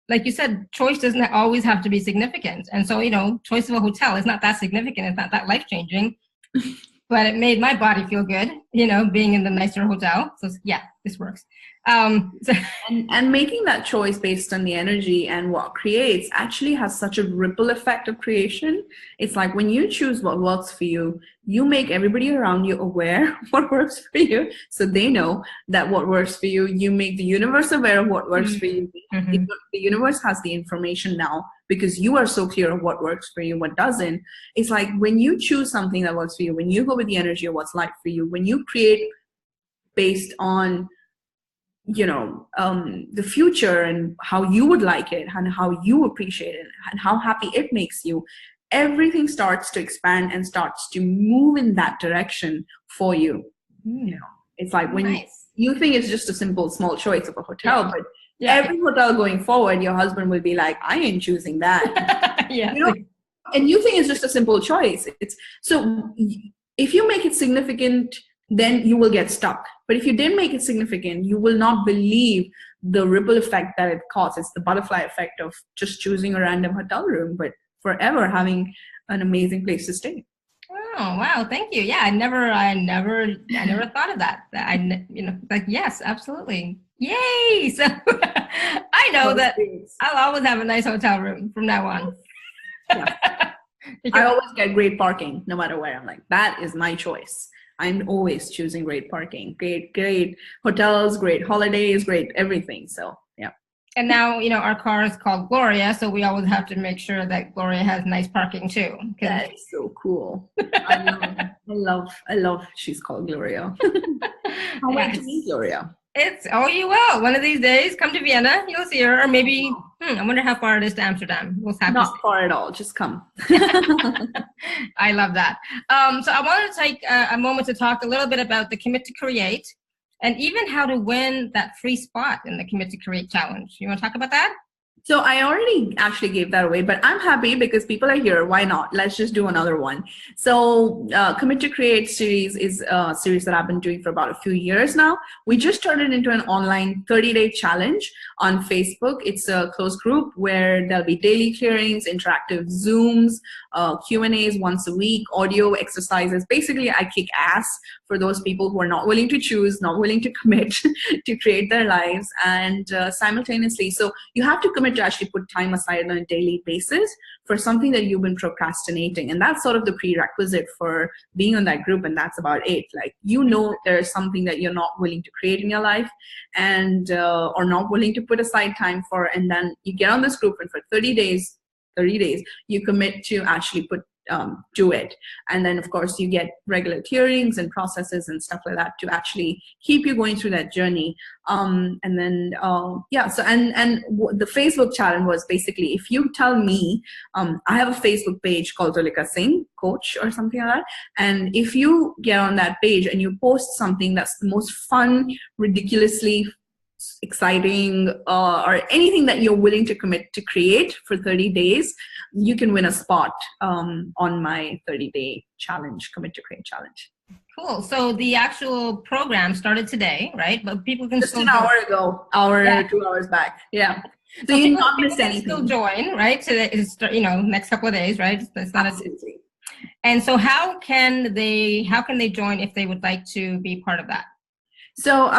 like you said, choice doesn't always have to be significant. And so, choice of a hotel is not that significant. It's not that life-changing, but it made my body feel good, being in the nicer hotel. So yeah, this works. And making that choice based on the energy and what creates actually has such a ripple effect of creation. It's like when you choose what works for you, you make everybody around you aware what works for you, so they know that what works for you. You make the universe aware of what works for you. The universe has the information now because you are so clear of what works for you, what doesn't. It's like when you choose something that works for you, when you go with the energy of what's like for you, when you create based on the future and how you would like it and how you appreciate it and how happy it makes you, everything starts to expand and starts to move in that direction for you. It's like when you think it's just a simple small choice of a hotel, but every hotel going forward, your husband will be like, I ain't choosing that. And you think it's just a simple choice. It's so if you make it significant, then you will get stuck. But if you didn't make it significant, you will not believe the ripple effect that it causes. It's the butterfly effect of just choosing a random hotel room, but forever having an amazing place to stay. Oh, wow. Thank you. Yeah. I never thought of that. Yes, absolutely. Yay. So I know that I'll always have a nice hotel room from now on. Yeah. I always get great parking no matter where. I'm like, that is my choice. I'm always choosing great parking, great hotels, great holidays, great everything. So yeah. And now, our car is called Gloria, so we always have to make sure that Gloria has nice parking too. That's so cool. I love she's called Gloria. I'll wait to meet Gloria. You will. One of these days, come to Vienna, you'll see her. Or maybe, I wonder how far it is to Amsterdam. Not far at all. Just come. I love that. So I wanted to take a moment to talk a little bit about the Commit to Create and even how to win that free spot in the Commit to Create challenge. You want to talk about that? So I already actually gave that away, but I'm happy because people are here. Why not? Let's just do another one. So Commit to Create series is a series that I've been doing for about a few years now. We just turned it into an online 30-day challenge on Facebook. It's a closed group where there'll be daily clearings, interactive Zooms, Q&As once a week, audio exercises. Basically, I kick ass for those people who are not willing to choose, not willing to commit to create their lives, and simultaneously. So you have to commit to actually put time aside on a daily basis for something that you've been procrastinating. And that's sort of the prerequisite for being on that group. And that's about it. Like, there's something that you're not willing to create in your life and or not willing to put aside time for. And then you get on this group and for 30 days, you commit to actually do it. And then of course you get regular clearings and processes and stuff like that to actually keep you going through that journey. And then the Facebook challenge was basically, if you tell me, I have a Facebook page called Tulika Singh Coach or something like that, and if you get on that page and you post something that's the most fun, ridiculously exciting, or anything that you're willing to commit to create for 30 days, you can win a spot on my 30-day challenge, Commit to Create challenge. Cool. So the actual program started today, right? But people can just an hour ago, 2 hours back. Yeah. So you not miss anything. Still join, right? Today is, next couple of days, right? It's not absolutely. And so how can they join if they would like to be part of that? So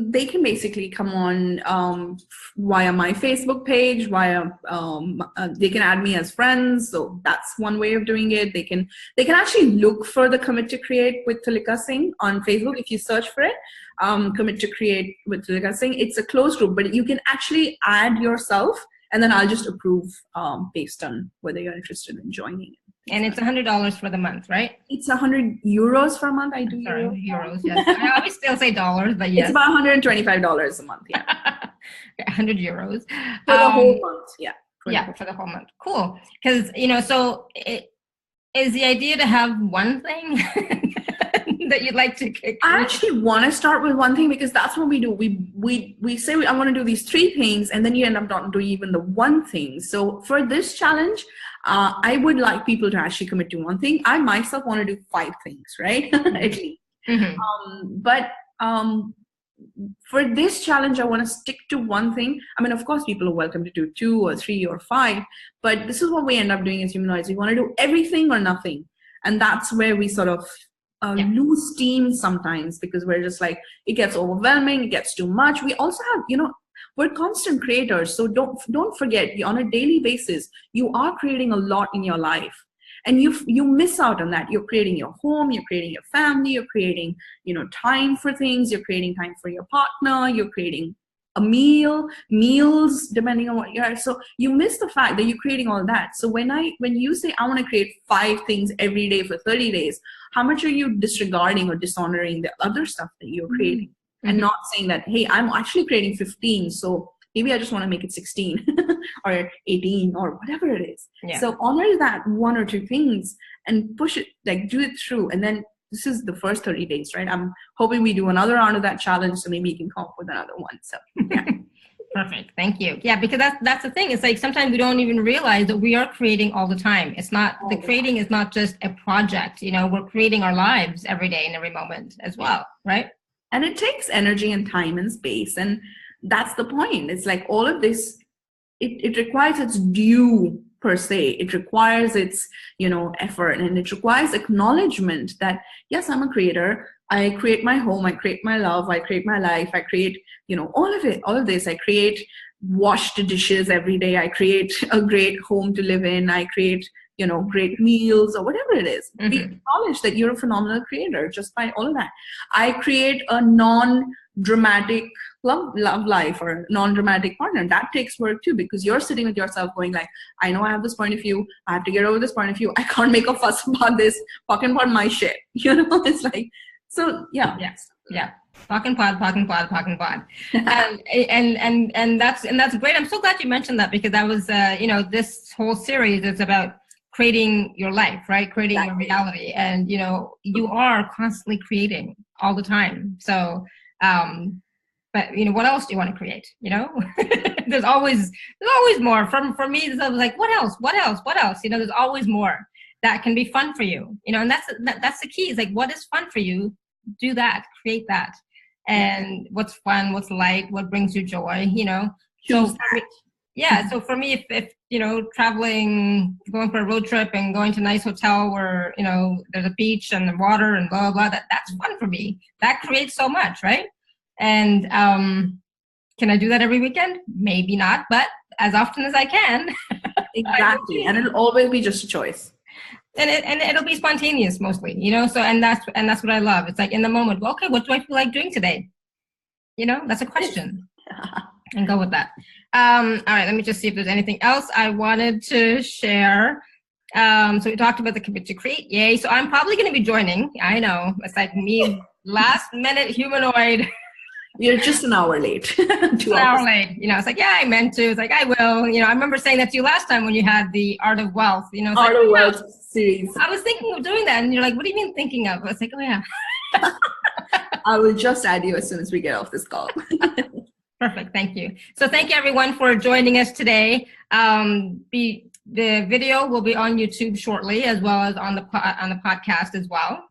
they can basically come on via my Facebook page, they can add me as friends. So that's one way of doing it. They can actually look for the Commit to Create with Tulika Singh on Facebook. If you search for it, Commit to Create with Tulika Singh, it's a closed group, but you can actually add yourself and then I'll just approve based on whether you're interested in joining. And it's $100 for the month, right? It's 100 euros for a month. Euros, yes. I always still say dollars, but yes. It's about $125 a month, yeah. 100 euros. For the whole month, yeah. For the whole month. Cool. Because, so is the idea to have one thing that you'd like to kick? I actually want to start with one thing because that's what we do. We say I want to do these 3 things and then you end up not doing even the one thing. So for this challenge, I would like people to actually commit to one thing. I myself want to do 5 things, right? At least. But for this challenge, I want to stick to one thing. I mean, of course, people are welcome to do 2 or 3 or 5, but this is what we end up doing as humanoids. We want to do everything or nothing. And that's where we sort of lose steam sometimes, because we're just like, it gets overwhelming, it gets too much. We also have, we're constant creators. So don't forget, on a daily basis, you are creating a lot in your life. And you miss out on that. You're creating your home, you're creating your family, you're creating, time for things, you're creating time for your partner, you're creating a meals, depending on what you are. So you miss the fact that you're creating all that. So when you say, I want to create 5 things every day for 30 days, how much are you disregarding or dishonoring the other stuff that you're creating? And not saying that, hey, I'm actually creating 15, so maybe I just want to make it 16 or 18 or whatever it is. Yeah. So honor that 1 or 2 things and push it, like do it through. And then this is the first 30 days, right? I'm hoping we do another round of that challenge, so maybe you can come up with another one. So yeah. Perfect. Thank you. Yeah, because that's the thing. It's like sometimes we don't even realize that we are creating all the time. It's not, the creating is not just a project, we're creating our lives every day and every moment as well, right? And it takes energy and time and space. And that's the point. It's like all of this, it requires its due per se. It requires its, effort, and it requires acknowledgement that, yes, I'm a creator. I create my home. I create my love. I create my life. I create, all of it, all of this. I create washed dishes every day. I create a great home to live in. I create, great meals or whatever it is. We acknowledge that you're a phenomenal creator just by all of that. I create a non-dramatic love life or non-dramatic partner. That takes work too, because you're sitting with yourself going like, I know I have this point of view. I have to get over this point of view. I can't make a fuss about this. Talking about my shit. It's like, so yeah. Yes. Yeah. Talking pod. and that's great. I'm so glad you mentioned that, because that was, this whole series is about creating your life, right? Creating your reality. And, you are constantly creating all the time. So, but what else do you want to create? There's always more. For me, it's like, what else? There's always more that can be fun for you. And that's the key. Is like, what is fun for you? Do that, create that. And what's fun, what's light, what brings you joy, So for me, so for me, if traveling, going for a road trip and going to a nice hotel where, there's a beach and the water and blah, blah, blah, that's fun for me. That creates so much, right? And can I do that every weekend? Maybe not, but as often as I can. Exactly. And it'll always be just a choice. And it'll be spontaneous mostly, so, and that's what I love. It's like in the moment, well, okay, what do I feel like doing today? That's a question. And go with that. All right, let me just see if there's anything else I wanted to share. So we talked about the commit to create. Yay. So I'm probably going to be joining. I know. It's like me, last minute humanoid. You're just an hour late. 2 hours late. It's like, yeah, I meant to. It's like, I will. I remember saying that to you last time when you had the Art of Wealth. Art of Wealth series. I was thinking of doing that. And you're like, what do you mean thinking of? I was like, oh, yeah. I will just add you as soon as we get off this call. Perfect. Thank you. So thank you, everyone, for joining us today. The video will be on YouTube shortly, as well as on the podcast as well.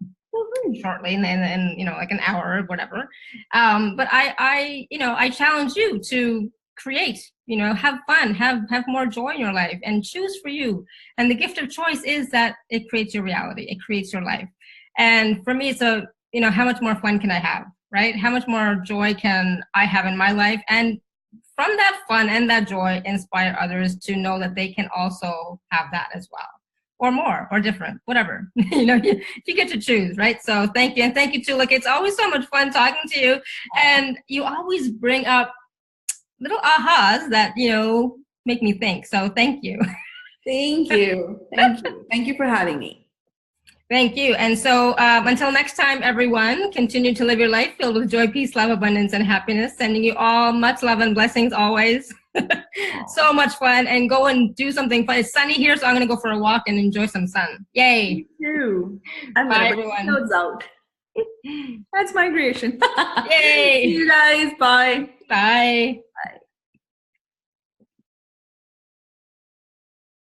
Shortly, and like an hour or whatever. But I challenge you to create, have fun, have more joy in your life, and choose for you. And the gift of choice is that it creates your reality. It creates your life. And for me, it's how much more fun can I have, right? How much more joy can I have in my life? And from that fun and that joy, inspire others to know that they can also have that as well. Or more, or different, whatever. You get to choose, right? So thank you. And thank you, Tulika. It's always so much fun talking to you. And you always bring up little ahas that, make me think. So thank you. Thank you. Thank you. Thank you for having me. Thank you. And so until next time, everyone, continue to live your life filled with joy, peace, love, abundance, and happiness. Sending you all much love and blessings always. So much fun. And go and do something fun. It's sunny here, so I'm going to go for a walk and enjoy some sun. Yay. Me too. Bye, everyone. Clothes out. That's my creation. Yay. See you guys. Bye. Bye.